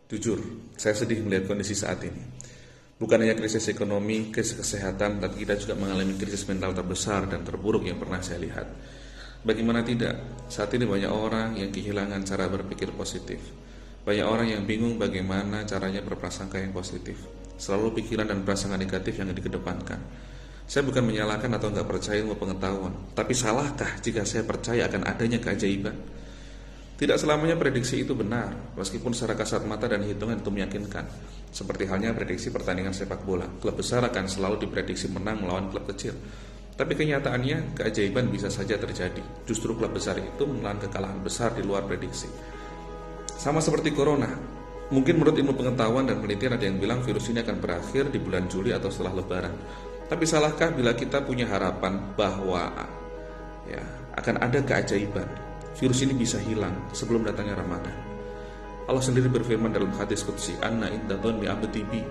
Jujur, saya sedih melihat kondisi saat ini. Bukan hanya krisis ekonomi, krisis kesehatan, tapi kita juga mengalami krisis mental terbesar dan terburuk yang pernah saya lihat. Bagaimana tidak, saat ini banyak orang yang kehilangan cara berpikir positif. Banyak orang yang bingung bagaimana caranya berprasangka yang positif. Selalu pikiran dan prasangka negatif yang dikedepankan. Saya bukan menyalahkan atau nggak percaya ilmu pengetahuan, tapi salahkah jika saya percaya akan adanya keajaiban? Tidak selamanya prediksi itu benar, meskipun secara kasat mata dan hitungan itu meyakinkan. Seperti halnya prediksi pertandingan sepak bola, klub besar akan selalu diprediksi menang melawan klub kecil. Tapi kenyataannya, keajaiban bisa saja terjadi. Justru klub besar itu menelan kekalahan besar di luar prediksi. Sama seperti corona, mungkin menurut ilmu pengetahuan dan penelitian ada yang bilang virus ini akan berakhir di bulan Juli atau setelah Lebaran. Tapi salahkah bila kita punya harapan bahwa akan ada keajaiban? Virus ini bisa hilang sebelum datangnya Ramadan. Allah sendiri berfirman dalam hadis qudsi, "Anna indaton bi abdi bi."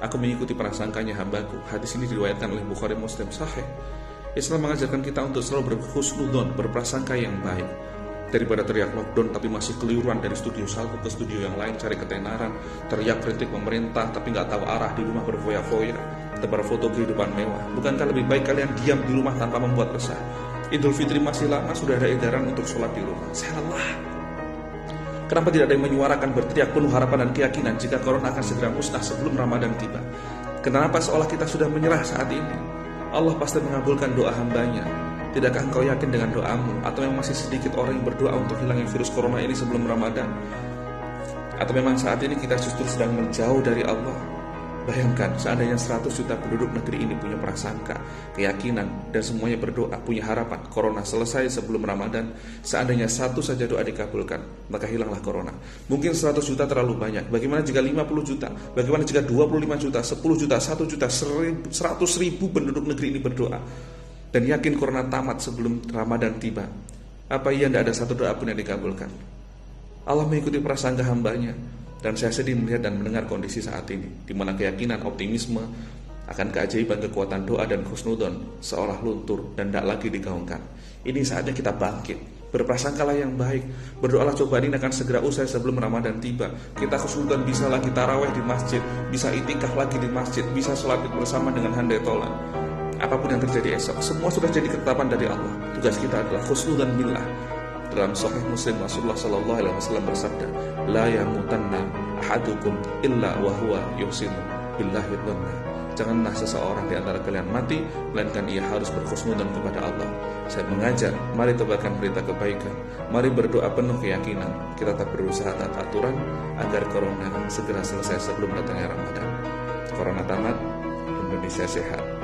Aku mengikuti prasangkanya hambaku. Hadis ini diriwayatkan oleh Bukhari Muslim sahih. Islam mengajarkan kita untuk selalu berhusnudzon, berprasangka yang baik. Daripada teriak lockdown tapi masih keliruan dari studio satu ke studio yang lain cari ketenaran, teriak kritik pemerintah tapi nggak tahu arah, di rumah berfoya-foya, tebar foto kehidupan mewah. Bukankah lebih baik kalian diam di rumah tanpa membuat resah? Idul Fitri masih lama, sudah ada edaran untuk sholat di rumah. Salah. Kenapa tidak ada yang menyuarakan berteriak penuh harapan dan keyakinan jika corona akan segera musnah sebelum Ramadan tiba? Kenapa seolah kita sudah menyerah saat ini? Allah pasti mengabulkan doa hambanya. Tidakkah engkau yakin dengan doamu? Atau memang masih sedikit orang yang berdoa untuk hilangnya virus corona ini sebelum Ramadan? Atau memang saat ini kita justru sedang menjauh dari Allah? Bayangkan, seandainya 100 juta penduduk negeri ini punya prasangka, keyakinan, dan semuanya berdoa, punya harapan corona selesai sebelum Ramadan. Seandainya satu saja doa dikabulkan, maka hilanglah corona. Mungkin 100 juta terlalu banyak. Bagaimana jika 50 juta? Bagaimana jika 25 juta, 10 juta, 1 juta, 100 ribu penduduk negeri ini berdoa dan yakin corona tamat sebelum Ramadan tiba? Apa iya tidak ada satu doa pun yang dikabulkan? Allah mengikuti prasangka hambanya. Dan saya sedih melihat dan mendengar kondisi saat ini, di mana keyakinan, optimisme akan keajaiban, kekuatan doa dan husnudon seolah luntur dan tidak lagi digaungkan. Ini saatnya kita bangkit, berprasangkalah yang baik, berdoalah cobaan ini akan segera usai sebelum Ramadan tiba. Kita husnudon, bisa lagi taraweh di masjid, bisa itikaf lagi di masjid, bisa sholat bersama dengan handai tolan. Apapun yang terjadi esok, semua sudah jadi ketetapan dari Allah. Tugas kita adalah husnudon billah. Dalam Sahih Muslim, Rasulullah SAW bersabda, "La yamutanna ahadukum illa wa huwa yuhsinu billahi dhanna." Janganlah seseorang di antara kalian mati melainkan ia harus berhusnudzon kepada Allah. Saya mengajar, mari tebarkan berita kebaikan, mari berdoa penuh keyakinan. Kita tetap berusaha taat aturan agar corona segera selesai sebelum datangnya Ramadan. Corona tamat, Indonesia sehat.